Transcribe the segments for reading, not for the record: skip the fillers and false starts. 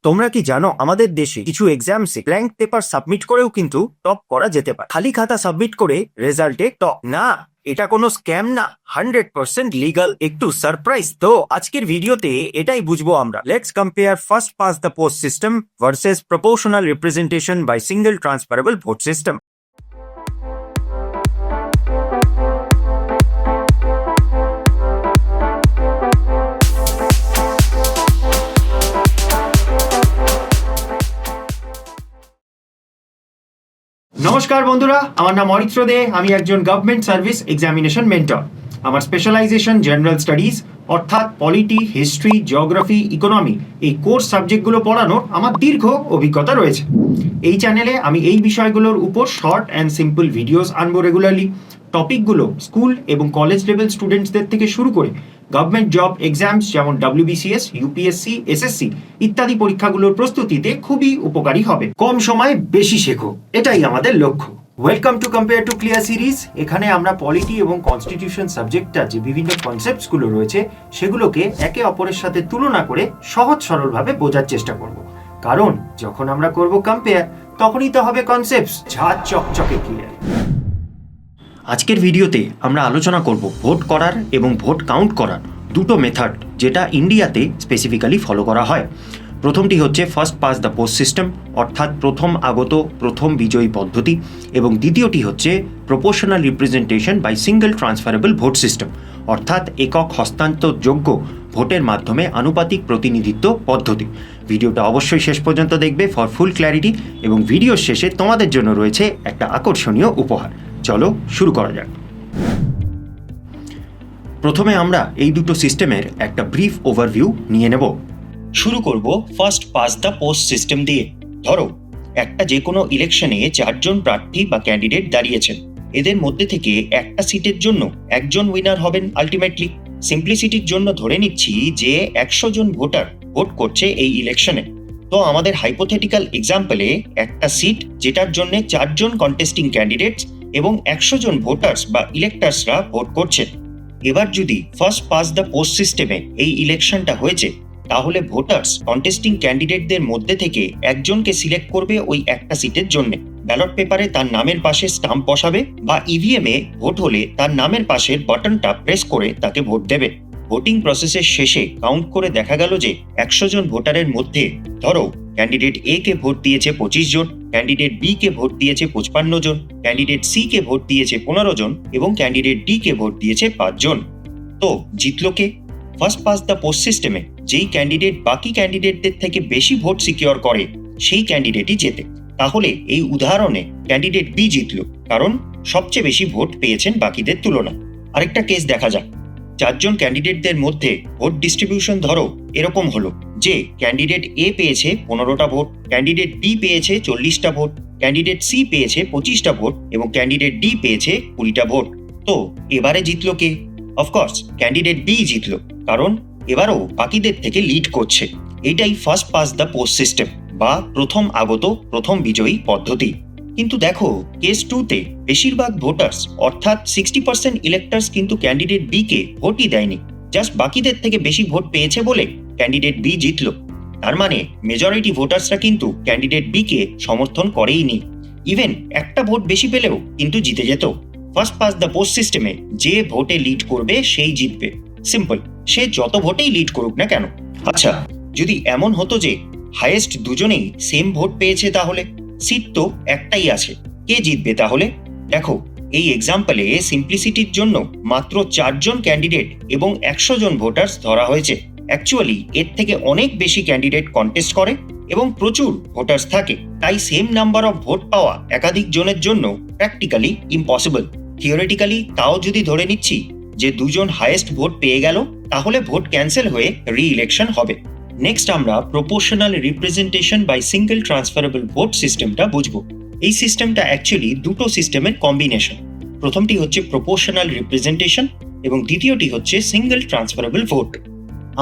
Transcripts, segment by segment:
তোমরা কি জানো আমাদের দেশে কিছু এক্সামসে ব্ল্যাঙ্ক পেপার সাবমিট করেও কিন্তু টপ করা যেতে পারে। খালি খাতা সাবমিট করে রেজাল্টে টপ না, এটা কোনো স্ক্যাম না, 100% লিগাল। একটু সারপ্রাইজ তো আজকের ভিডিওতে এটাই বুঝবো আমরা। Let's compare first past the post system versus proportional representation by single transferable vote system. নমস্কার বন্ধুরা, আমার নাম অরিত্র দে। আমি একজন গভর্নমেন্ট সার্ভিস এক্সামিনেশন মেন্টর। আমার স্পেশালাইজেশন জেনারেল স্টাডিজ অর্থাৎ পলিটি, হিস্ট্রি, জিওগ্রাফি, ইকোনমি এই কোর্স সাবজেক্টগুলো পড়ানোর আমার দীর্ঘ অভিজ্ঞতা রয়েছে। এই চ্যানেলে আমি এই বিষয়গুলোর উপর শর্ট অ্যান্ড সিম্পল ভিডিওস আনবো রেগুলারলি। টপিকগুলো স্কুল এবং কলেজ লেভেল স্টুডেন্টসদের থেকে শুরু করে গভর্নমেন্ট জব এক্সামস যেমন WBCS, UPSC, SSC ইত্যাদি পরীক্ষাগুলোর প্রস্তুতিতে খুবই উপকারী হবে। কম সময়ে বেশি শেখো, এটাই আমাদের লক্ষ্য। Welcome to compare to clear series. এখানে আমরা পলিটি এবং কনস্টিটিউশন সাবজেক্টটা যে বিভিন্ন কনসেপ্টসগুলো রয়েছে সেগুলোকে একে অপরের সাথে তুলনা করে সহজ সরলভাবে বোঝার চেষ্টা করব। কারণ যখন আমরা করব কম্পেয়ার, তখনই তো হবে কনসেপ্টস ঝাঁ চকচকে ক্লিয়ার। আজকের ভিডিওতে আমরা আলোচনা করব ভোট করার এবং ভোট কাউন্ট করার দুটো মেথড যেটা ইন্ডিয়াতে স্পেসিফিক্যালি ফলো করা হয়। প্রথমটি হচ্ছে first past the post system অর্থাৎ প্রথম আগত প্রথম বিজয়ী পদ্ধতি, এবং দ্বিতীয়টি হচ্ছে proportional representation by single transferable vote system অর্থাৎ একক হস্তান্তরযোগ্য ভোটের মাধ্যমে আনুপাতিক প্রতিনিধিত্ব পদ্ধতি। ভিডিওটা অবশ্যই শেষ পর্যন্ত দেখবে ফর ফুল ক্ল্যারিটি, এবং ভিডিওর শেষে তোমাদের জন্য রয়েছে একটা আকর্ষণীয় উপহার। চলো শুরু করা যাক। প্রথমে আমরা এই দুটো সিস্টেমের একটা ব্রিফ ওভারভিউ নিয়ে নেব। শুরু করব first past the post system দিয়ে। ধরো একটা যে কোনো ইলেকশনে 4 জন প্রার্থী বা ক্যান্ডিডেট দাঁড়িয়েছেন। এদের মধ্যে থেকে একটা সিটের জন্য একজন উইনার হবেন আলটিমেটলি। সিম্পলিসিটির জন্য ধরে নিচ্ছি যে 100 জন ভোটার ভোট করছে এই ইলেকশনে। তো আমাদের হাইপোথেটিক্যাল এক্সাম্পলে একটা সিট যেটার জন্য 4 জন কন্টেস্টিং ক্যান্ডিডেটস এবং 100 জন ভোটার্স বা ইলেক্টার্সরা ভোট করছেন। এবার যদি ফার্স্ট পাস দ্য পোস্ট সিস্টেমে এই ইলেকশনটা হয়েছে, তাহলে ভোটার্স কন্টেস্টিং ক্যান্ডিডেটদের মধ্যে থেকে একজনকে সিলেক্ট করবে ওই একটা সিটের জন্য। ব্যালট পেপারে তার নামের পাশে স্টাম্প বসাবে বা EVM এ ভোট হলে তার নামের পাশের বাটনটা প্রেস করে তাকে ভোট দেবে। ভোটিং প্রসেসের শেষে কাউন্ট করে দেখা গেল যে 100 জন ভোটারের মধ্যে ধরো ক্যান্ডিডেট A কে ভোট দিয়েছে 25 জন, ক্যান্ডিডেট B কে ভোট দিয়েছে 55 জন, ক্যান্ডিডেট C কে ভোট দিয়েছে 15 জন এবং ক্যান্ডিডেট D কে ভোট দিয়েছে 5 জন। তো জিতলো কে? ফার্স্ট পাস দ্য পোস্ট সিস্টেমে যেই ক্যান্ডিডেট বাকি ক্যান্ডিডেটদের থেকে বেশি ভোট সিকিউর করে সেই ক্যান্ডিডেটই জেতে। তাহলে এই উদাহরণে ক্যান্ডিডেট B জিতলো কারণ সবচেয়ে বেশি ভোট পেয়েছেন বাকিদের তুলনায়। আরেকটা কেস দেখা যাক। 4 জন ক্যান্ডিডেটদের মধ্যে ভোট ডিস্ট্রিবিউশন ধরো এরকম হলো যে ক্যান্ডিডেট A পেয়েছে 15টা ভোট, ক্যান্ডিডেট B পেয়েছে 40টা ভোট, ক্যান্ডিডেট C পেয়েছে 25টা ভোট এবং ক্যান্ডিডেট D পেয়েছে 20টা ভোট। তো এবারে জিতলো কে? অফকোর্স ক্যান্ডিডেট B জিতলো, কারণ এবারও বাকিদের থেকে লিড করছে। এটাই first past the post system বা প্রথম আগত প্রথম বিজয়ী পদ্ধতি। কিন্তু দেখো কেস 2তে বেশিরভাগ ভোটার্স অর্থাৎ 60% ইলেক্টার্স কিন্তু ক্যান্ডিডেট B কে ভোটই দেয়নি। জাস্ট বাকিদের থেকে বেশি ভোট পেয়েছে বলে ক্যান্ডিডেট B জিতলো। তার মানে মেজরিটি ভোটার্সরা কিন্তু ক্যান্ডিডেট B কে সমর্থন করেইনি। ইভেন একটা ভোট বেশি পেলেও কিন্তু জিতে যেত। ফার্স্ট পাস দ্য পোস্ট সিস্টেমে যে ভোটে লিড করবে সেই জিতবে। সিম্পল, সে যত ভোটেই লিড করুক না কেন। আচ্ছা, যদি এমন হতো যে হাইয়েস্ট দুজনেই সেম ভোট পেয়েছে, তাহলে সিট তো একটাই আছে, কে জিতবে তাহলে? দেখো এই এক্সাম্পলে সিম্পলিসিটির জন্য মাত্র 4 জন ক্যান্ডিডেট এবং 100 জন ভোটার্স ধরা হয়েছে। অ্যাকচুয়ালি এর থেকে অনেক বেশি ক্যান্ডিডেট কন্টেস্ট করে এবং প্রচুর ভোটার্স থাকে, তাই সেম নাম্বার অফ ভোট পাওয়া একাধিক জনের জন্য প্র্যাকটিক্যালি ইম্পসিবল। থিওরিটিক্যালি তাও যদি ধরে নিচ্ছি যে 2 জন হাইয়েস্ট ভোট পেয়ে গেল, তাহলে ভোট ক্যান্সেল হয়ে রি-ইলেকশন হবে। নেক্সট আমরা proportional representation by single transferable vote সিস্টেমটা বুঝবো। এই সিস্টেমটা অ্যাকচুয়ালি দুটো সিস্টেমের কম্বিনেশন। প্রথমটি হচ্ছে প্রপোর্শনাল রিপ্রেজেন্টেশন এবং দ্বিতীয়টি হচ্ছে সিঙ্গেল ট্রান্সফারেবল ভোট।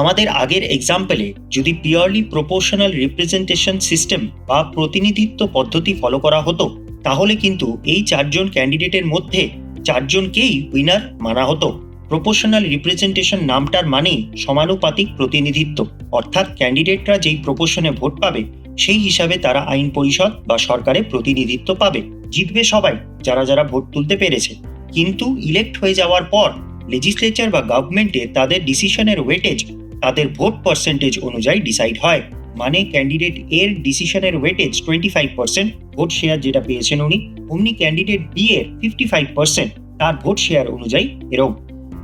আমাদের আগের এক্সাম্পলে যদি পিওরলি প্রপোর্শনাল রিপ্রেজেন্টেশন সিস্টেম বা প্রতিনিধিত্ব পদ্ধতি ফলো করা হতো, তাহলে কিন্তু এই 4 জন ক্যান্ডিডেটের মধ্যে 4 জনকেই উইনার মানা হতো। প্রপোর্শনাল রিপ্রেজেন্টেশন নামটার মানেই সমানুপাতিক প্রতিনিধিত্ব, অর্থাৎ ক্যান্ডিডেটরা যেই প্রপোর্শনে ভোট পাবে সেই হিসাবে তারা আইন পরিষদ বা সরকারে প্রতিনিধিত্ব পাবে। জিতবে সবাই যারা যারা ভোট তুলতে পেরেছে, কিন্তু ইলেক্ট হয়ে যাওয়ার পর লেজিসলেচার বা গভর্নমেন্টে তাদের ডিসিশনের ওয়েটেজ তাদের ভোট পার্সেন্টেজ অনুযায়ী ডিসাইড হয়। মানে ক্যান্ডিডেট এর ডিসিশনের ওয়েটেজ 25% ভোট শেয়ার যেটা পেয়েছেন উনি, অমনি ক্যান্ডিডেট বি এর 55% তার ভোট শেয়ার অনুযায়ী এরকম।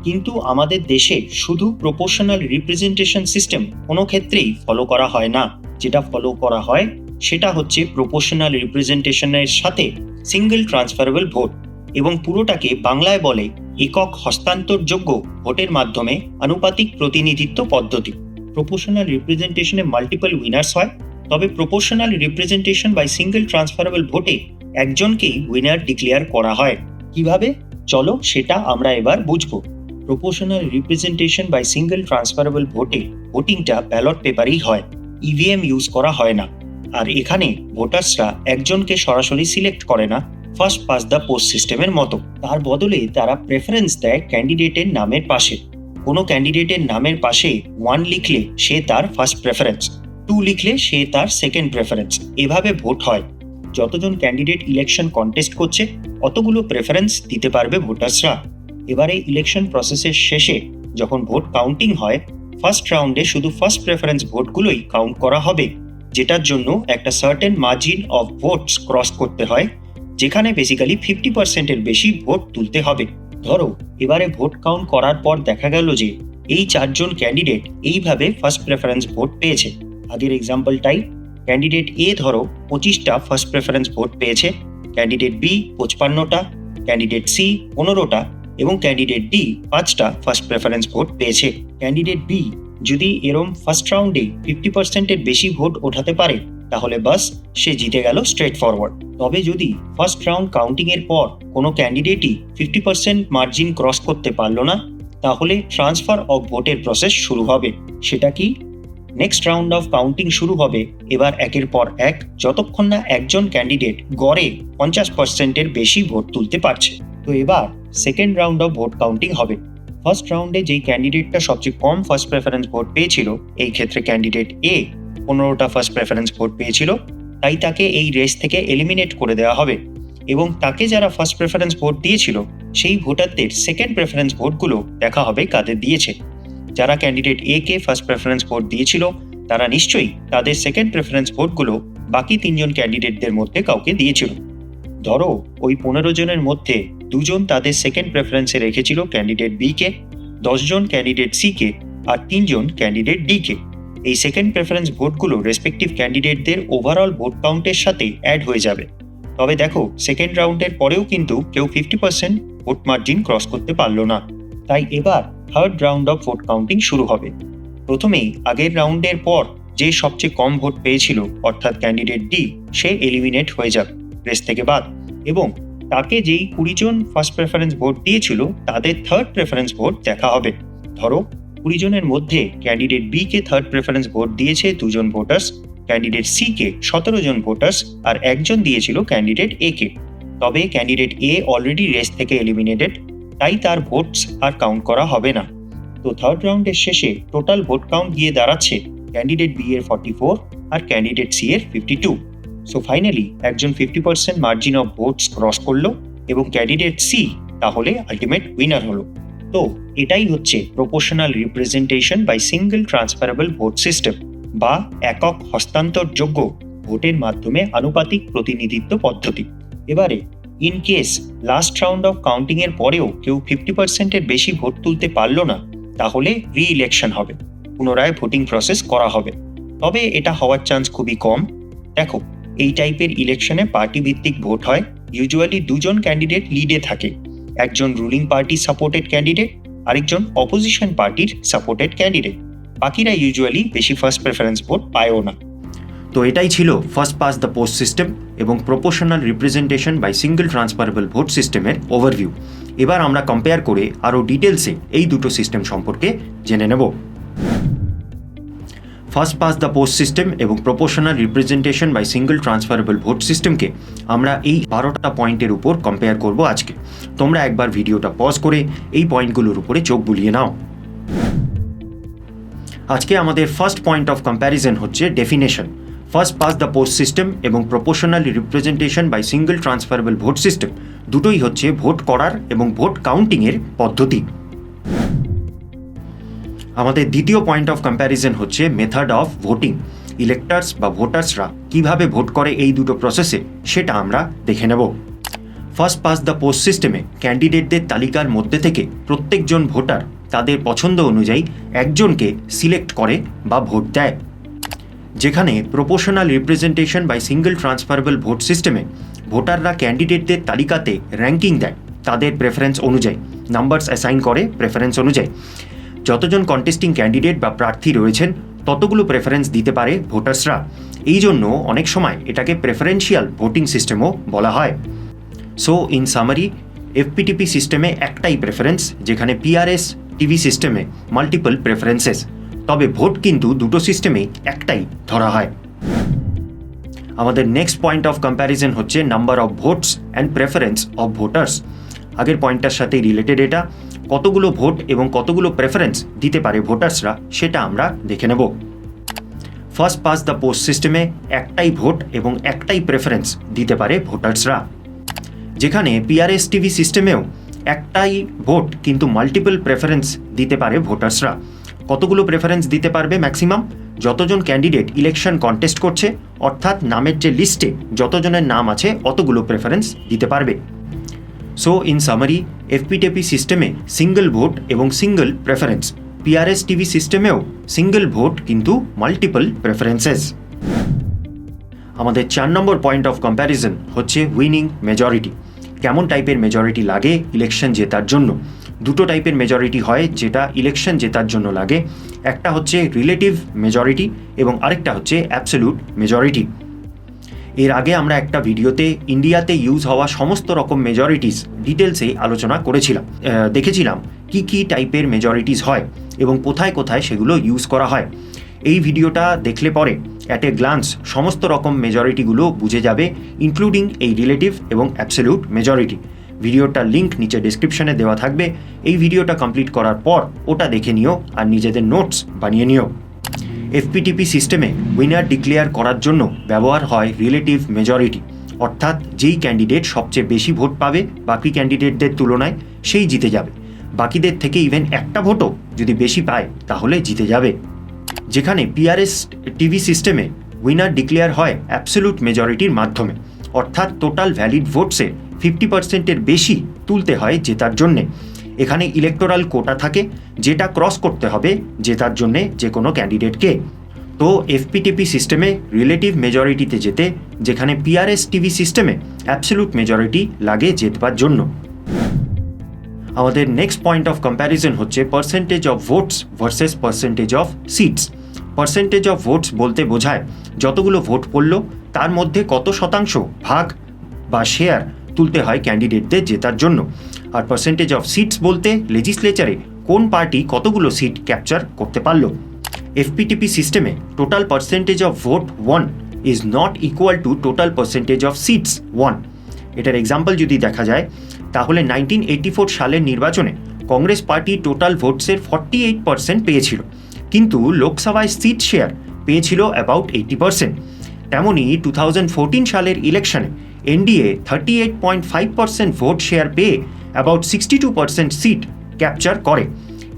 কিন্তু আমাদের দেশে শুধু প্রপোর্শনাল রিপ্রেজেন্টেশন সিস্টেম কোনো ক্ষেত্রেই ফলো করা হয় না। যেটা ফলো করা হয় সেটা হচ্ছে প্রপোর্শনাল রিপ্রেজেন্টেশনের সাথে সিঙ্গেল ট্রান্সফারেবল ভোট, এবং পুরোটাকে বাংলায় বলে একক হস্তান্তরযোগ্য ভোটের মাধ্যমে আনুপাতিক প্রতিনিধিত্ব পদ্ধতি। প্রপোর্শনাল রিপ্রেজেন্টেশনে মাল্টিপল উইনার্স হয়, তবে proportional representation by single transferable ভোটে একজনকেই উইনার ডিক্লেয়ার করা হয়। কিভাবে? চলো সেটা আমরা এবার বুঝবো। Proportional representation by single transferable ভোটে ভোটিংটা ব্যালট পেপারেই হয়, ইভিএম ইউজ করা হয় না। আর এখানে ভোটার্সরা একজনকে সরাসরি সিলেক্ট করে না ফার্স্ট পাস দ্য পোস্ট সিস্টেমের মতো, তার বদলে তারা প্রেফারেন্স দেয় ক্যান্ডিডেটের নামের পাশে। কোনো ক্যান্ডিডেটের নামের পাশে 1 লিখলে সে তার ফার্স্ট প্রেফারেন্স, 2 লিখলে সে তার সেকেন্ড প্রেফারেন্স, এভাবে ভোট হয়। যতজন ক্যান্ডিডেট ইলেকশন কন্টেস্ট করছে অতগুলো প্রেফারেন্স দিতে পারবে ভোটার্সরা। এবারে ইলেকশন প্রসেসের শেষে যখন ভোট কাউন্টিং হয়, ফার্স্ট রাউন্ডে শুধু ফার্স্ট প্রেফারেন্স ভোটগুলোই কাউন্ট করা হবে, যেটার জন্য একটা certain margin of votes cross করতে হয়, যেখানে বেসিক্যালি 50%-এর বেশি ভোট তুলতে হবে। ধরো এবারে ভোট কাউন্ট করার পর দেখা গেল যে এই 4 জন ক্যান্ডিডেট এইভাবে ফার্স্ট প্রেফারেন্স ভোট পেয়েছে। আগের এক্সাম্পলটাই, ক্যান্ডিডেট এ ধরো 25টা ফার্স্ট প্রেফারেন্স ভোট পেয়েছে, ক্যান্ডিডেট বি 55টা, ক্যান্ডিডেট সি 15টা এবং ক্যান্ডিডেট ডি 5টা ফার্স্ট প্রেফারেন্স ভোট পেয়েছে। ক্যান্ডিডেট বি যদি এরম ফার্স্ট রাউন্ডে 50%-এর বেশি ভোট ওঠাতে পারে তাহলে বাস সে জিতে গেল স্ট্রেট ফরওয়ার্ড। তবে যদি ফার্স্ট রাউন্ড কাউন্টিং এর পর কোনো ক্যান্ডিডেটই 50% মার্জিন ক্রস করতে পারলো না, তাহলে ট্রান্সফার অফ ভোটের প্রসেস শুরু হবে। সেটা কি? নেক্সট রাউন্ড অফ কাউন্টিং শুরু হবে এবার একের পর এক, যতক্ষণ না একজন ক্যান্ডিডেট গড়ে 50%-এর বেশি ভোট তুলতে পারছে। তো এবার second round of vote counting হবে। ফার্স্ট রাউন্ডে যেই ক্যান্ডিডেটটা সবচেয়ে কম ফার্স্ট প্রেফারেন্স ভোট পেয়েছিল, এই ক্ষেত্রে ক্যান্ডিডেট এ 15টা ফার্স্ট প্রেফারেন্স ভোট পেয়েছিল, তাই তাকে এই রেস থেকে এলিমিনেট করে দেওয়া হবে এবং তাকে যারা ফার্স্ট প্রেফারেন্স ভোট দিয়েছিল সেই ভোটারদের সেকেন্ড প্রেফারেন্স ভোটগুলো দেখা হবে কাদের দিয়েছে। যারা ক্যান্ডিডেট এ কে ফার্স্ট প্রেফারেন্স ভোট দিয়েছিল তারা নিশ্চয়ই তাদের সেকেন্ড প্রেফারেন্স ভোটগুলো বাকি 3 জন ক্যান্ডিডেটদের মধ্যে কাউকে দিয়েছিল। ধরো ওই 15 জনের মধ্যে 2 জন তাদের সেকেন্ড প্রেফারেন্সে রেখেছিল ক্যান্ডিডেট বি কে, 10 জন ক্যান্ডিডেট সি কে আর 3 জন ক্যান্ডিডেট ডি কে। এই সেকেন্ড প্রেফারেন্স ভোটগুলো রেসপেক্টিভ ক্যান্ডিডেটদের ওভারঅল ভোট কাউন্টের সাথে অ্যাড হয়ে যাবে। তবে দেখো সেকেন্ড রাউন্ডের পরেও কিন্তু কেউ 50% ভোট মার্জিন ক্রস করতে পারলো না, তাই এবার third round of vote counting শুরু হবে। প্রথমেই আগের রাউন্ডের পর যে সবচেয়ে কম ভোট পেয়েছিল অর্থাৎ ক্যান্ডিডেট ডি, সে এলিমিনেট হয়ে যাবে রেস থেকে বাদ, এবং তাকে যেই 20 জন ফার্স্ট প্রেফারেন্স ভোট দিয়েছিল তাদের থার্ড প্রেফারেন্স ভোট দেখা হবে। ধরো 20 জনের মধ্যে ক্যান্ডিডেট বি কে থার্ড প্রেফারেন্স ভোট দিয়েছে 2 জন ভোটার্স, ক্যান্ডিডেট সি কে 17 জন ভোটার্স আর একজন দিয়েছিল ক্যান্ডিডেট এ কে। তবে ক্যান্ডিডেট এ অলরেডি রেস থেকে এলিমিনেটেড, তাই তার ভোটস আর কাউন্ট করা হবে না। তো থার্ড রাউন্ডের শেষে টোটাল ভোট কাউন্ট গিয়ে দাঁড়াচ্ছে ক্যান্ডিডেট বি এর 44 আর ক্যান্ডিডেট সি এর 52। সো ফাইনালি একজন 50% মার্জিন অফ ভোটস ক্রস করলো এবং ক্যান্ডিডেট সি তাহলে আলটিমেট উইনার হলো। তো এটাই হচ্ছে proportional representation by single transferable vote system বা একক হস্তান্তরযোগ্য ভোটের মাধ্যমে আনুপাতিক প্রতিনিধিত্ব পদ্ধতি। এবারে in case last round of counting এর পরেও কেউ 50%-এর বেশি ভোট তুলতে পারলো না, তাহলে রি ইলেকশন হবে, পুনরায় ভোটিং প্রসেস করা হবে। তবে এটা হওয়ার চান্স খুবই কম। দেখো এই টাইপের ইলেকশনে পার্টি ভিত্তিক ভোট হয়, ইউজুয়ালি 2 জন ক্যান্ডিডেট লিডে থাকে, একজন রুলিং পার্টি সাপোর্টেড ক্যান্ডিডেট আরেকজন অপোজিশন পার্টির সাপোর্টেড ক্যান্ডিডেট। বাকিরা ইউজুয়ালি বেশি ফার্স্ট প্রেফারেন্স ভোট পায়ও না। তো এটাই ছিল first past the post system এবং proportional representation by single transferable vote সিস্টেমের ওভারভিউ। এবার আমরা কম্পেয়ার করে আরও ডিটেলসে এই দুটো সিস্টেম সম্পর্কে জেনে নেব। First past the post system এবং proportional representation by single transferable vote সিস্টেমকে আমরা এই 12টা পয়েন্টের উপর কম্পেয়ার করব আজকে। তোমরা একবার ভিডিওটা পজ করে এই পয়েন্টগুলোর উপরে চোখ বুলিয়ে নাও। আজকে আমাদের ফার্স্ট পয়েন্ট অফ কম্প্যারিজন হচ্ছে definition. First past the post system এবং proportional representation by single transferable vote system দুটোই হচ্ছে ভোট করার এবং ভোট কাউন্টিংয়ের পদ্ধতি। আমাদের দ্বিতীয় পয়েন্ট অফ কম্প্যারিজন হচ্ছে মেথড অফ ভোটিং। ইলেক্টার্স বা ভোটার্সরা কিভাবে ভোট করে এই দুটো প্রসেসে সেটা আমরা দেখে নেব। ফার্স্ট পাস দ্য পোস্ট সিস্টেমে ক্যান্ডিডেটদের তালিকার মধ্যে থেকে প্রত্যেকজন ভোটার তাদের পছন্দ অনুযায়ী একজনকে সিলেক্ট করে বা ভোট দেয়। যেখানে proportional representation by single transferable vote সিস্টেমে ভোটাররা ক্যান্ডিডেটদের তালিকাতে র্যাঙ্কিং দেয় তাদের প্রেফারেন্স অনুযায়ী, নাম্বারস অ্যাসাইন করে প্রেফারেন্স অনুযায়ী। যতজন কন্টেস্টিং ক্যান্ডিডেট বা প্রার্থী রয়েছেন ততগুলো প্রেফারেন্স দিতে পারে ভোটার্সরা। এই জন্য অনেক সময় এটাকে প্রেফারেন্সিয়াল ভোটিং সিস্টেমও বলা হয়। সো ইন সামারি, এফপিটিপি সিস্টেমে একটাই প্রেফারেন্স, যেখানে পিআরএস টিভি সিস্টেমে মাল্টিপল প্রেফারেন্সেস। তবে ভোট কিন্তু দুটো সিস্টেমেই একটাই ধরা হয়। আমাদের নেক্সট পয়েন্ট অফ কম্প্যারিজন হচ্ছে number of votes and preference of voters. আগের পয়েন্টটার সাথেই রিলেটেড এটা। কতগুলো ভোট এবং কতগুলো প্রেফারেন্স দিতে পারে ভোটার্সরা সেটা আমরা দেখে নেব। ফার্স্ট পাস দ্য পোস্ট সিস্টেমে একটাই ভোট এবং একটাই প্রেফারেন্স দিতে পারে ভোটার্সরা। যেখানে পিআরএস টিভি সিস্টেমেও একটাই ভোট কিন্তু মাল্টিপল প্রেফারেন্স দিতে পারে ভোটার্সরা। কতগুলো প্রেফারেন্স দিতে পারবে? ম্যাক্সিমাম যতজন ক্যান্ডিডেট ইলেকশন কন্টেস্ট করছে, অর্থাৎ নামের যে লিস্টে যতজনের নাম আছে অতগুলো প্রেফারেন্স দিতে পারবে। সো ইন সামারি, এফপিটিপি সিস্টেমে সিঙ্গল ভোট এবং সিঙ্গল প্রেফারেন্স। পিআরএস টিভি সিস্টেমেও সিঙ্গল ভোট কিন্তু মাল্টিপল প্রেফারেন্সেস। আমাদের 4 নম্বর পয়েন্ট অফ কম্প্যারিজন হচ্ছে উইনিং মেজরিটি। কেমন টাইপের মেজরিটি লাগে ইলেকশন জেতার জন্য? দুটো টাইপের মেজরিটি হয় যেটা ইলেকশন জেতার জন্য লাগে। একটা হচ্ছে রিলেটিভ মেজরিটি এবং আরেকটা হচ্ছে অ্যাবসলিউট মেজরিটি। এর আগে আমরা একটা ভিডিওতে ইন্ডিয়াতে ইউজ হওয়া সমস্ত রকম মেজরিটিস ডিটেলসে আলোচনা করেছিলাম। দেখেছিলাম কি কি টাইপের মেজরিটিস হয় এবং কোথায় কোথায় সেগুলো ইউজ করা হয়। এই ভিডিওটা দেখলে পরে অ্যাট এ গ্লান্স সমস্ত রকম মেজরিটিগুলো বুঝে যাবে, ইনক্লুডিং এই রিলেটিভ এবং অ্যাবসলিউট মেজরিটি। ভিডিওটার লিঙ্ক নিচে ডেসক্রিপশনে দেওয়া থাকবে। এই ভিডিওটা কমপ্লিট করার পর ওটা দেখে নিও আর নিজেদের নোটস বানিয়ে নিও। এফপিটিপি সিস্টেমে উইনার ডিক্লেয়ার করার জন্য ব্যবহার হয় রিলেটিভ মেজরিটি, অর্থাৎ যেই ক্যান্ডিডেট সবচেয়ে বেশি ভোট পাবে বাকি ক্যান্ডিডেটদের তুলনায় সেই জিতে যাবে। বাকিদের থেকে ইভেন একটা ভোটও যদি বেশি পায় তাহলে জিতে যাবে। যেখানে পিআরএস টিভি সিস্টেমে উইনার ডিক্লেয়ার হয় অ্যাবসলিউট মেজরিটির মাধ্যমে, অর্থাৎ টোটাল ভ্যালিড ভোটসে 50%-এর বেশি তুলতে হয় জেতার জন্যে। এখানে ইলেকটোরাল কোটা থাকে যেটা ক্রস করতে হবে জেতার জন্যে যে কোনো ক্যান্ডিডেটকে। তো এফপিটিপি সিস্টেমে রিলেটিভ মেজরিটিতে যেতে, যেখানে পিআরএস টিভি সিস্টেমে অ্যাবসলিউট মেজরিটি লাগে জেতবার জন্য। আমাদের নেক্সট পয়েন্ট অফ কম্প্যারিজন হচ্ছে percentage of votes versus percentage of seats. Percentage of votes বলতে বোঝায় যতগুলো ভোট পড়ল তার মধ্যে কত শতাংশ ভাগ বা শেয়ার তুলতে হয় ক্যান্ডিডেটদের জেতার জন্য। আর পার্সেন্টেজ অফ সিটস বলতে লেজিসলেচারে কোন পার্টি কতগুলো সিট ক্যাপচার করতে পারল। এফপিটিপি সিস্টেমে total percentage of vote 1 is not equal to total percentage of seats 1। এটার এক্সাম্পল যদি দেখা যায় তাহলে 1984 সালের নির্বাচনে কংগ্রেস পার্টি টোটাল ভোটসের 48% পেয়েছিল, কিন্তু লোকসভায় সিট শেয়ার পেয়েছিল অ্যাবাউট 80%। তেমনই 2014 সালের ইলেকশনে এনডিএ 38.5% ভোট শেয়ার পেয়ে অ্যাবাউট 62% সিট ক্যাপচার করে।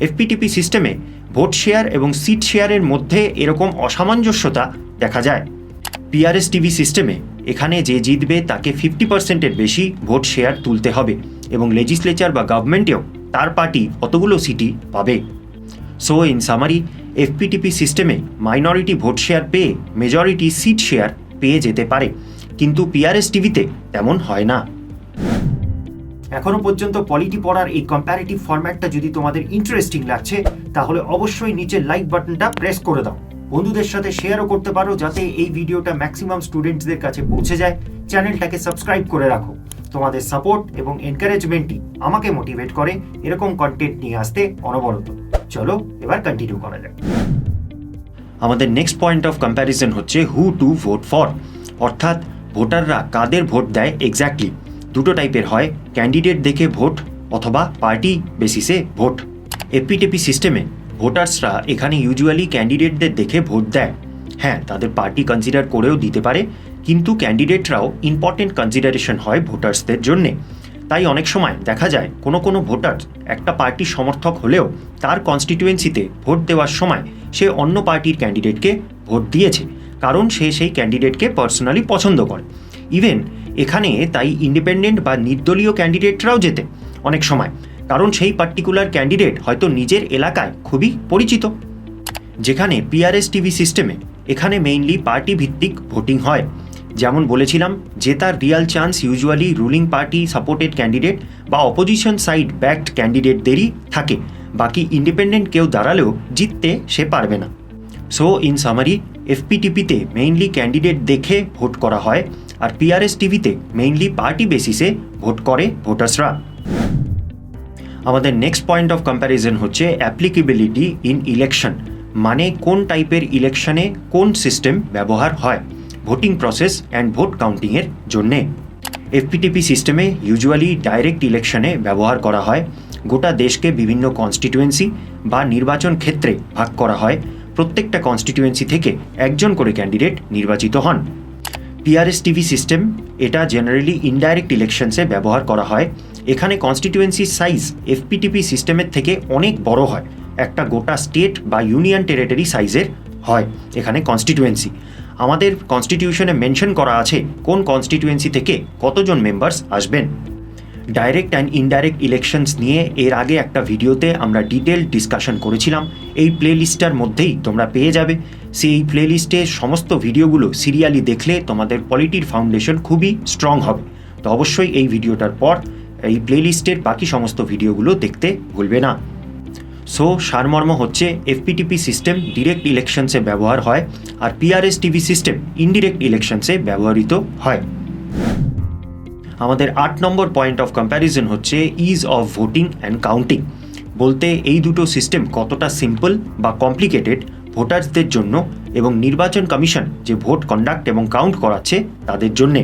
এফপিটিপি সিস্টেমে ভোট শেয়ার এবং সিট শেয়ারের মধ্যে এরকম অসামঞ্জস্যতা দেখা যায়। পিআরএস টিভি সিস্টেমে এখানে যে জিতবে তাকে 50%-এর বেশি ভোট শেয়ার তুলতে হবে এবং লেজিসলেচার বা গভর্নমেন্টেও তার পার্টি অতগুলো সিটই পাবে। সো ইন সামারি, এফপিটিপি সিস্টেমে মাইনরিটি ভোট শেয়ার পেয়ে মেজরিটি সিট শেয়ার পেয়ে যেতে পারে, কিন্তু পিআরএস টিভিতে তেমন হয় না। এখনো পর্যন্ত পলিটি পড়ার এই কম্প্যারেটিভ ফরম্যাটটা যদি তোমাদের ইন্টারেস্টিং লাগছে তাহলে অবশ্যই নিচে লাইক বাটনটা প্রেস করে দাও। বন্ধুদের সাথে শেয়ারও করতে পারো যাতে এই ভিডিওটা ম্যাক্সিমাম স্টুডেন্টসদের কাছে পৌঁছে যায়। চ্যানেলটাকে সাবস্ক্রাইব করে রাখো। তোমাদের সাপোর্ট এবং এনকারেজমেন্টই আমাকে মোটিভেট করে এরকম কন্টেন্ট নিয়ে আসতে অনবরত। চলো এবার কন্টিনিউ করা যাক। আমাদের নেক্সট পয়েন্ট অফ কম্প্যারিজন হচ্ছে হু টু ভোট ফর, অর্থাৎ ভোটাররা কাদের ভোট দেয় এক্স্যাক্টলি। দুটো টাইপের হয়, ক্যান্ডিডেট দেখে ভোট অথবা পার্টি বেসিসে ভোট। এপিটিপি সিস্টেমে ভোটার্সরা এখানে ইউজুয়ালি ক্যান্ডিডেটদের দেখে ভোট দেয়। হ্যাঁ, তাদের পার্টি কনসিডার করেও দিতে পারে, কিন্তু ক্যান্ডিডেটরাও ইম্পর্টেন্ট কনসিডারেশন হয় ভোটার্সদের জন্যে। তাই অনেক সময় দেখা যায় কোনো ভোটার একটা পার্টির সমর্থক হলেও তার কনস্টিটিউয়েন্সিতে ভোট দেওয়ার সময় সে অন্য পার্টির ক্যান্ডিডেটকে ভোট দিয়েছে, কারণ সে সেই ক্যান্ডিডেটকে পার্সোনালি পছন্দ করে। ইভেন এখানে তাই ইন্ডিপেন্ডেন্ট বা নির্দলীয় ক্যান্ডিডেটরাও যেতে অনেক সময়, কারণ সেই পার্টিকুলার ক্যান্ডিডেট হয়তো নিজের এলাকায় খুবই পরিচিত। যেখানে পিআরএস টিভি সিস্টেমে এখানে মেইনলি পার্টি ভিত্তিক ভোটিং হয়। যেমন বলেছিলাম, জেতার real chance usually ruling party supported candidate বা অপোজিশন সাইড ব্যাকড ক্যান্ডিডেটদেরই থাকে, বাকি ইন্ডিপেন্ডেন্ট কেউ দাঁড়ালেও জিততে সে পারবে না। সো ইন সামারি, এফপিটিপিতে মেইনলি ক্যান্ডিডেট দেখে ভোট করা হয়, আর পিআরএস টিভিতে মেইনলি পার্টি বেসিসে ভোট করে ভোটার্সরা। আমাদের নেক্সট পয়েন্ট অফ কম্প্যারিজন হচ্ছে অ্যাপ্লিকেবিলিটি ইন ইলেকশন, মানে কোন টাইপের ইলেকশনে কোন সিস্টেম ব্যবহার হয় ভোটিং প্রসেস অ্যান্ড ভোট কাউন্টিংয়ের জন্যে। এফপিটিপি সিস্টেমে ইউজুয়ালি ডাইরেক্ট ইলেকশনে ব্যবহার করা হয়। গোটা দেশকে বিভিন্ন কনস্টিটিউয়েন্সি বা নির্বাচন ক্ষেত্রে ভাগ করা হয়। প্রত্যেকটা কনস্টিটিউয়েন্সি থেকে একজন করে ক্যান্ডিডেট নির্বাচিত হন। পিআরএস টিভি সিস্টেম, এটা জেনারেলি ইনডাইরেক্ট ইলেকশনসে ব্যবহার করা হয়। এখানে কনস্টিটিউয়েন্সির সাইজ এফপিটিপি সিস্টেমের থেকে অনেক বড় হয়, একটা গোটা স্টেট বা ইউনিয়ন টেরিটরি সাইজের হয় এখানে কনস্টিটিউয়েন্সি। আমাদের কনস্টিটিউশনে মেনশন করা আছে কোন কনস্টিটিউয়েন্সি থেকে কতজন মেম্বার্স আসবেন। ডাইরেক্ট অ্যান্ড ইনডাইরেক্ট ইলেকশনস নিয়ে এর আগে একটা ভিডিওতে আমরা ডিটেল ডিসকাশন করেছিলাম, এই প্লেলিস্টটার মধ্যেই তোমরা পেয়ে যাবে। সেই প্লেলিস্টে সমস্ত ভিডিওগুলো সিরিয়ালি দেখলে তোমাদের পলিটির ফাউন্ডেশন খুবই স্ট্রং হবে। তো অবশ্যই এই ভিডিওটার পর এই প্লেলিস্টের বাকি সমস্ত ভিডিওগুলো দেখতে ভুলবে না। সো সারমর্ম হচ্ছে, এফপিটিপি সিস্টেম ডিরেক্ট ইলেকশনসে ব্যবহার হয়, আর পিআরএস টিভি সিস্টেম ইনডিরেক্ট ইলেকশনসে ব্যবহৃত হয়। আমাদের 8 নম্বর পয়েন্ট অফ কম্প্যারিজন হচ্ছে is of voting and counting, বলতে এই দুটো সিস্টেম কতটা সিম্পল বা কমপ্লিকেটেড ভোটার্সদের জন্য এবং নির্বাচন কমিশন যে ভোট কন্ডাক্ট এবং কাউন্ট করাচ্ছে তাদের জন্যে।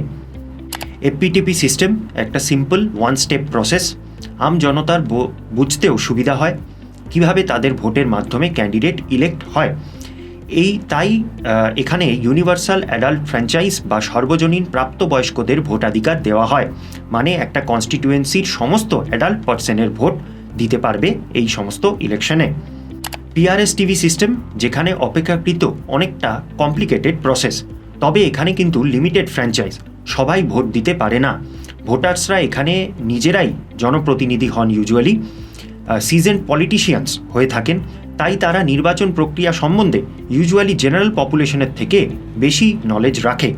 এফপিটিপি সিস্টেম একটা সিম্পল ওয়ান স্টেপ প্রসেস, আম জনতার বুঝতেও সুবিধা হয় কিভাবে তাদের ভোটের মাধ্যমে ক্যান্ডিডেট ইলেক্ট হয়। তাই এখানে ইউনিভার্সাল অ্যাডাল্ট ফ্র্যাঞ্চাইজ বা সর্বজনীন প্রাপ্তবয়স্কদের ভোটাধিকার দেওয়া হয়, মানে একটা কনস্টিটিউয়েন্সির সমস্ত অ্যাডাল্ট পার্সনের ভোট দিতে পারবে এই সমস্ত ইলেকশনে। পিআরএস টিভি সিস্টেম যেখানে অপেক্ষাকৃত অনেকটা কমপ্লিকেটেড প্রসেস, তবে এখানে কিন্তু লিমিটেড ফ্র্যাঞ্চাইজ, সবাই ভোট দিতে পারে না। ভোটার্সরা এখানে নিজেরাই জনপ্রতিনিধি হন, ইউজুয়ালি সিজেন্ড পলিটিশিয়ানস হয়ে থাকেন, তাই তারা নির্বাচন প্রক্রিয়া সম্বন্ধে ইউজুয়ালি জেনারেল পপুলেশনের থেকে বেশি নলেজ রাখে।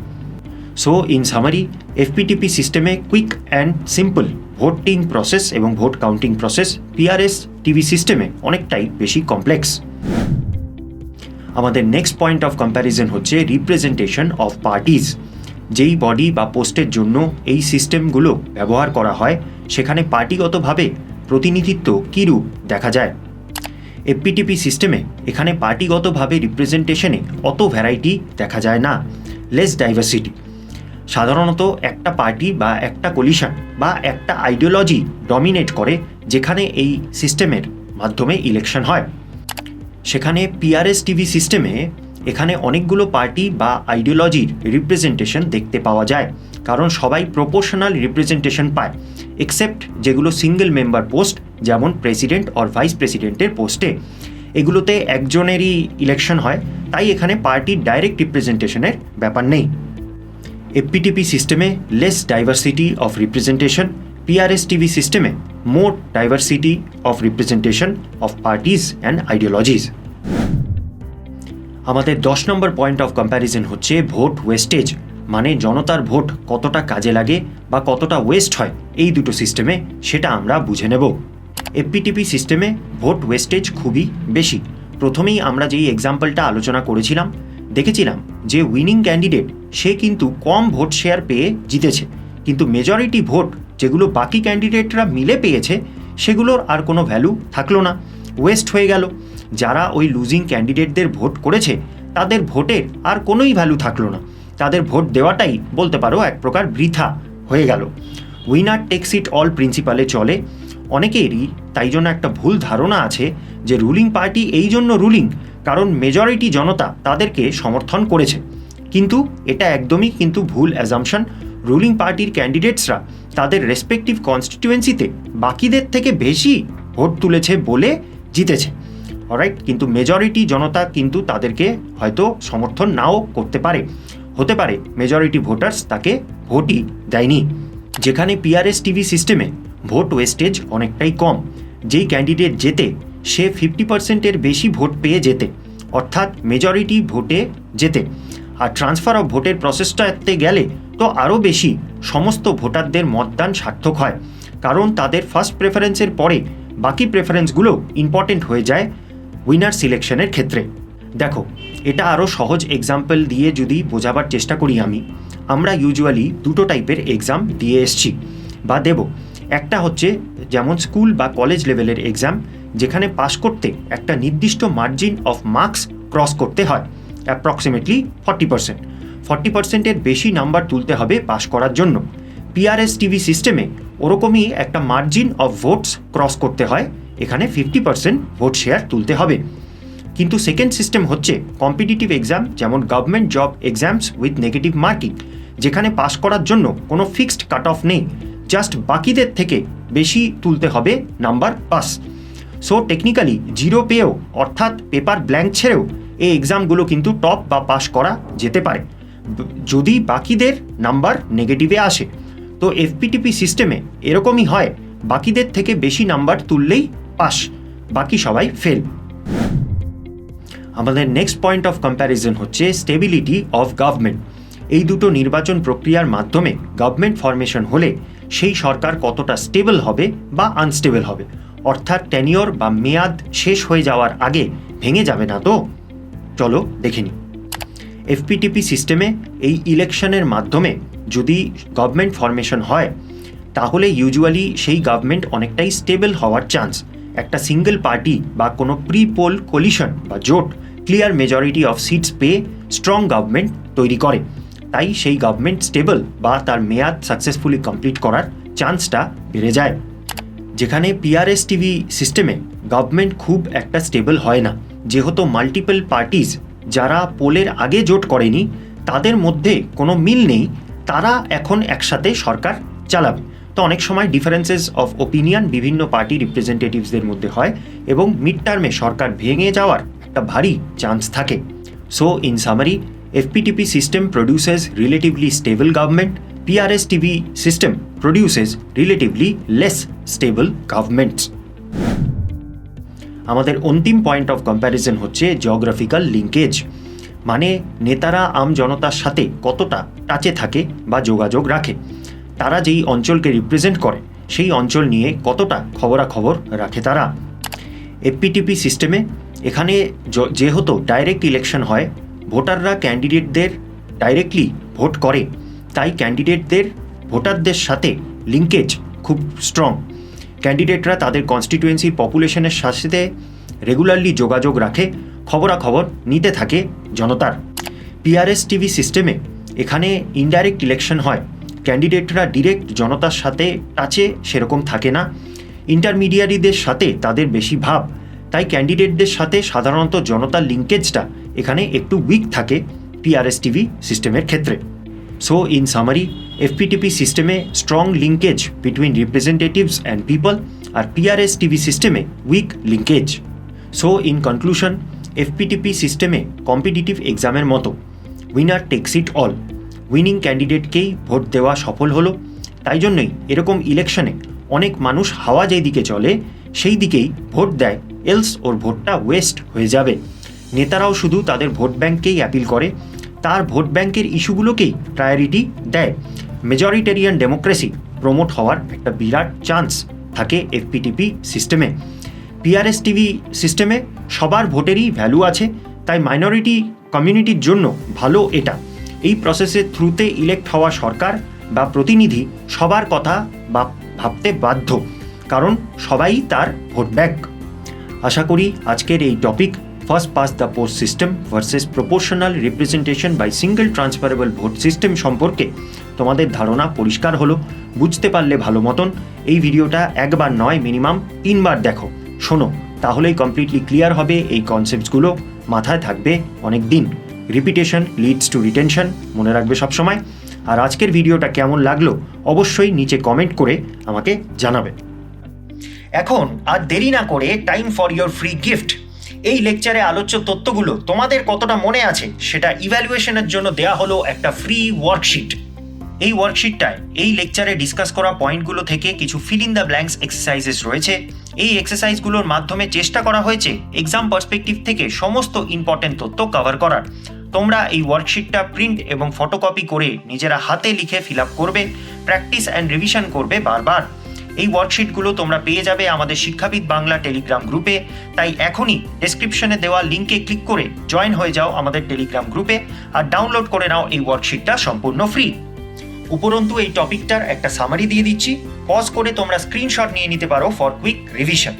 সো ইন সামারি, এফপিটিপি সিস্টেমে quick and simple voting process এবং vote counting process, PRS TV সিস্টেমে অনেকটাই বেশি কমপ্লেক্স। আমাদের নেক্সট পয়েন্ট অফ কম্প্যারিজন হচ্ছে রিপ্রেজেন্টেশন অফ পার্টিজ। যেই বডি বা পোস্টের জন্য এই সিস্টেমগুলো ব্যবহার করা হয় সেখানে পার্টিগতভাবে প্রতিনিধিত্ব কীরূপ দেখা যায়। এফপিটিপি সিস্টেমে এখানে পার্টিগতভাবে রিপ্রেজেন্টেশনে অত ভ্যারাইটি দেখা যায় না, লেস ডাইভার্সিটি। সাধারণত একটা পার্টি বা একটা কোলিশন বা একটা আইডিওলজি ডমিনেট করে যেখানে এই সিস্টেমের মাধ্যমে ইলেকশন হয়। সেখানে পিআরএস টিভি সিস্টেমে এখানে অনেকগুলো পার্টি বা আইডিওলজির রিপ্রেজেন্টেশন দেখতে পাওয়া যায়, কারণ সবাই প্রপোর্শনাল রিপ্রেজেন্টেশন পায়, এক্সেপ্ট যেগুলো সিঙ্গেল মেম্বার পোস্ট, যেমন প্রেসিডেন্ট অর ভাইস প্রেসিডেন্টের পোস্টে। এগুলোতে একজনেরই ইলেকশন হয়, তাই এখানে পার্টির ডাইরেক্ট রিপ্রেজেন্টেশনের ব্যাপার নেই। এফপিটিপি সিস্টেমে less diversity of representation, PRS TV সিস্টেমে more diversity of representation of parties and ideologies. আমাদের 10 নম্বর পয়েন্ট অফ কম্প্যারিজন হচ্ছে ভোট ওয়েস্টেজ, মানে জনতার ভোট কতটা কাজে লাগে বা কতটা ওয়েস্ট হয় এই দুটো সিস্টেমে, সেটা আমরা বুঝে নেব। এফপিটিপি সিস্টেমে ভোট ওয়েস্টেজ খুবই বেশি। প্রথমেই আমরা যেই এক্সাম্পলটা আলোচনা করেছিলাম, দেখেছিলাম যে উইনিং ক্যান্ডিডেট সে কিন্তু কম ভোট শেয়ার পেয়ে জিতেছে, কিন্তু মেজরিটি ভোট যেগুলো বাকি ক্যান্ডিডেটরা মিলে পেয়েছে সেগুলোর আর কোনো ভ্যালু থাকলো না, ওয়েস্ট হয়ে গেল। যারা ওই লুজিং ক্যান্ডিডেটদের ভোট করেছে তাদের ভোটের আর কোনোই ভ্যালু থাকলো না, তাদের ভোট দেওয়াটাই বলতে পারো এক প্রকার বৃথা হয়ে গেল। উইনার টেক্স ইট অল প্রিন্সিপালে চলে অনেকেরই, তাই জন্য একটা ভুল ধারণা আছে যে রুলিং পার্টি এই জন্য রুলিং কারণ মেজরিটি জনতা তাদেরকে সমর্থন করেছে, কিন্তু এটা একদমই কিন্তু ভুল অ্যাজাম্পশন। রুলিং পার্টির ক্যান্ডিডেটসরা তাদের রেসপেক্টিভ কনস্টিটিউয়েন্সিতে বাকিদের থেকে বেশি ভোট তুলেছে বলে জিতেছে, অলরাইট। কিন্তু মেজরিটি জনতা কিন্তু তাদেরকে হয়তো সমর্থন নাও করতে পারে, হতে পারে মেজরিটি ভোটার্স তাকে ভোটই দেয়নি। যেখানে পিআরএস টিভি সিস্টেমে ভোট ওয়েস্টেজ অনেকটাই কম, যেই ক্যান্ডিডেট জেতে সে 50%-এর বেশি ভোট পেয়ে যেতে, অর্থাৎ মেজরিটি ভোটে যেতে। আর ট্রান্সফার অফ ভোটের প্রসেসটাতে গেলে তো আরও বেশি সমস্ত ভোটারদের মতদান সার্থক হয়, কারণ তাদের ফার্স্ট প্রেফারেন্সের পরে বাকি প্রেফারেন্সগুলো ইম্পর্টেন্ট হয়ে যায় উইনার সিলেকশনের ক্ষেত্রে। দেখো, এটা আরও সহজ এক্সাম্পল দিয়ে যদি বোঝাবার চেষ্টা করি আমরা ইউজুয়ালি দুটো টাইপের এক্সাম দিয়ে এসছি বা দেব। একটা হচ্ছে যেমন স্কুল বা কলেজ লেভেলের এক্সাম, যেখানে পাস করতে একটা নির্দিষ্ট মার্জিন অফ মার্কস ক্রস করতে হয়, অ্যাপ্রক্সিমেটলি 40%-এর বেশি নাম্বার তুলতে হবে পাস করার জন্য। পিআরএস টিভি সিস্টেমে ওরকমই একটা মার্জিন অফ ভোটস ক্রস করতে হয়, এখানে 50% ভোট শেয়ার তুলতে হবে। কিন্তু সেকেন্ড সিস্টেম হচ্ছে কম্পিটিটিভ এক্সাম, যেমন government job exams with negative marking, যেখানে পাস করার জন্য কোনো ফিক্সড কাট অফ নেই, জাস্ট বাকিদের থেকে বেশি তুলতে হবে number pass. So technically zero পেয়েও, অর্থাৎ পেপার ব্ল্যাঙ্ক ছেড়েও এই এক্সামগুলো কিন্তু টপ বা পাস করা যেতে পারে যদি বাকিদের নাম্বার নেগেটিভে আসে। তো এফপিটিপি সিস্টেমে এরকমই হয়, বাকিদের থেকে বেশি নাম্বার তুললেই পাস, বাকি সবাই ফেল। আমাদের নেক্সট পয়েন্ট অফ কম্প্যারিজন হচ্ছে স্টেবিলিটি অফ গভর্নমেন্ট। এই দুটো নির্বাচন প্রক্রিয়ার মাধ্যমে গভর্নমেন্ট ফরমেশন হলে সেই সরকার কতটা স্টেবল হবে বা আনস্টেবল হবে, অর্থাৎ টেনিওর বা মেয়াদ শেষ হয়ে যাওয়ার আগে ভেঙে যাবে না তো? চলো দেখে নিই। এফপিটিপি সিস্টেমে এই ইলেকশনের মাধ্যমে যদি গভর্নমেন্ট ফরমেশন হয়, তাহলে ইউজুয়ালি সেই গভর্নমেন্ট অনেকটাই স্টেবল হওয়ার চান্স। একটা সিঙ্গেল পার্টি বা কোনো প্রি পোল কোলিশন বা জোট ক্লিয়ার মেজরিটি অফ সিটস পেয়ে স্ট্রং গভর্নমেন্ট তৈরি করে, তাই সেই গভর্নমেন্ট স্টেবল বা তার মেয়াদ সাকসেসফুলি কমপ্লিট করার চান্সটা বেড়ে যায়। যেখানে পিআরএস টিভি সিস্টেমে গভর্নমেন্ট খুব একটা স্টেবল হয় না, যেহেতু মাল্টিপল পার্টিজ যারা পোলের আগে জোট করেনি তাদের মধ্যে কোনো মিল নেই, তারা এখন একসাথে সরকার চালাবে। তো অনেক সময় ডিফারেন্সেস অফ ওপিনিয়ন বিভিন্ন পার্টি রিপ্রেজেন্টেটিভসদের মধ্যে হয় এবং মিড টার্মে সরকার ভেঙে যাওয়ার একটা ভারী চান্স থাকে। So in summary, FPTP system produces relatively stable government, PRS TV system produces relatively less stable governments. আমাদের অন্তিম পয়েন্ট অফ কম্প্যারিজন হচ্ছে জিওগ্রাফিক্যাল লিঙ্কেজ, মানে নেতারা আম জনতার সাথে কতটা টাচে থাকে বা যোগাযোগ রাখে, তারা যেই অঞ্চলকে রিপ্রেজেন্ট করে সেই অঞ্চল নিয়ে কতটা খবরাখবর রাখে তারা। FPTP সিস্টেমে এখানে যেহেতু ডাইরেক্ট ইলেকশন হয়, ভোটাররা ক্যান্ডিডেটদের ডাইরেক্টলি ভোট করে, তাই ক্যান্ডিডেটদের ভোটারদের সাথে লিঙ্কেজ খুব স্ট্রং। ক্যান্ডিডেটরা তাদের কনস্টিটিউয়েন্সির পপুলেশনের সাথে রেগুলারলি যোগাযোগ রাখে, খবরাখবর নিতে থাকে জনতার। পিআরএস টিভি সিস্টেমে এখানে ইনডাইরেক্ট ইলেকশন হয়, ক্যান্ডিডেটরা ডিরেক্ট জনতার সাথে টাচে সেরকম থাকে না, ইন্টারমিডিয়ারিদের সাথে তাদের বেশি ভাব, তাই ক্যান্ডিডেটদের সাথে সাধারণত জনতার লিঙ্কেজটা এখানে একটু উইক থাকে পিআরএস টিভি সিস্টেমের ক্ষেত্রে। সো ইন সামারি, FPTP সিস্টেমে strong linkage between representatives and people, আর পিআরএস টিভি সিস্টেমে weak linkage. So in conclusion, FPTP সিস্টেমে কম্পিটিটিভ এক্সামের মতো winner takes it all, winning ক্যান্ডিডেটকেই ভোট দেওয়া সফল হলো। তাই জন্যই এরকম ইলেকশনে অনেক মানুষ হাওয়া যেই দিকে চলে সেই দিকেই ভোট দেয়, এলস ওর ভোটটা ওয়েস্ট হয়ে যাবে। নেতারাও শুধু তাদের ভোট ব্যাঙ্ককেই অ্যাপিল করে, তার ভোট ব্যাঙ্কের ইস্যুগুলোকেই প্রায়োরিটি দেয়। মেজরিটেরিয়ান ডেমোক্রেসি প্রমোট হওয়ার একটা বিরাট চান্স থাকে FPTP সিস্টেমে। পিআরএস টিভি সিস্টেমে সবার ভোটেরই ভ্যালু আছে, তাই মাইনরিটি কমিউনিটির জন্য ভালো এটা। এই প্রসেসের থ্রুতে ইলেক্ট হওয়া সরকার বা প্রতিনিধি সবার কথা ভাবতে বাধ্য, কারণ সবাই তার ভোট ব্যাঙ্ক। আশা করি আজকের এই topic first past the post system versus proportional representation by single transferable vote system সম্পর্কে তোমাদের ধারণা পরিষ্কার হলো। বুঝতে পারলে ভালো মতন এই ভিডিওটা একবার নয় মিনিমাম 3বার দেখো, শোনো, তাহলেই কমপ্লিটলি ক্লিয়ার হবে। এই কনসেপ্টসগুলো মাথায় থাকবে অনেক দিন। রিপিটেশন লিডস টু রিটেনশন, মনে রাখবে সবসময়। আর আজকের ভিডিওটা কেমন লাগলো অবশ্যই নিচে কমেন্ট করে আমাকে জানাবে। এখন আর দেরি না করে time for your free gift. এই লেকচারে আলোচ্য তথ্যগুলো তোমাদের কতটা মনে আছে সেটা ইভ্যালুয়েশনের জন্য দেয়া হলো একটা ফ্রি ওয়ার্কশিট। এই ওয়ার্কশিটটায় এই লেকচারে ডিসকাস করা পয়েন্টগুলো থেকে কিছু fill in the blanks exercises রয়েছে। এই এক্সারসাইজগুলোর মাধ্যমে চেষ্টা করা হয়েছে এক্সাম পার্সপেক্টিভ থেকে সমস্ত ইম্পর্টেন্ট তথ্য কভার করার। তোমরা এই ওয়ার্কশিটটা প্রিন্ট এবং ফটোকপি করে নিজেরা হাতে লিখে ফিল আপ করবে, প্র্যাকটিস অ্যান্ড রিভিশন করবে বারবার। এই ওয়ার্কশিটগুলো তোমরা পেয়ে যাবে আমাদের শিক্ষাবিদ বাংলা টেলিগ্রাম গ্রুপে। তাই এখনই ডেসক্রিপশনে দেওয়া লিঙ্কে ক্লিক করে জয়েন হয়ে যাও আমাদের টেলিগ্রাম গ্রুপে আর ডাউনলোড করে নাও এই ওয়ার্কশিটটা সম্পূর্ণ ফ্রি। উপরন্তু এই টপিকটার একটা সামারি দিয়ে দিচ্ছি, পজ করে তোমরা স্ক্রিনশট নিয়ে নিতে পারো ফর কুইক রিভিশন।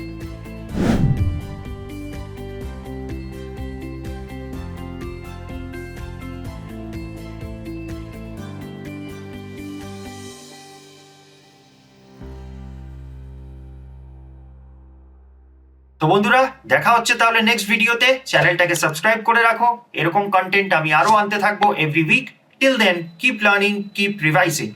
তো বন্ধুরা, দেখা হচ্ছে তাহলে নেক্সট ভিডিওতে। চ্যানেলটাকে সাবস্ক্রাইব করে রাখো, এরকম কন্টেন্ট আমি আরো আনতে থাকবো every week. Till then, keep learning, keep revising.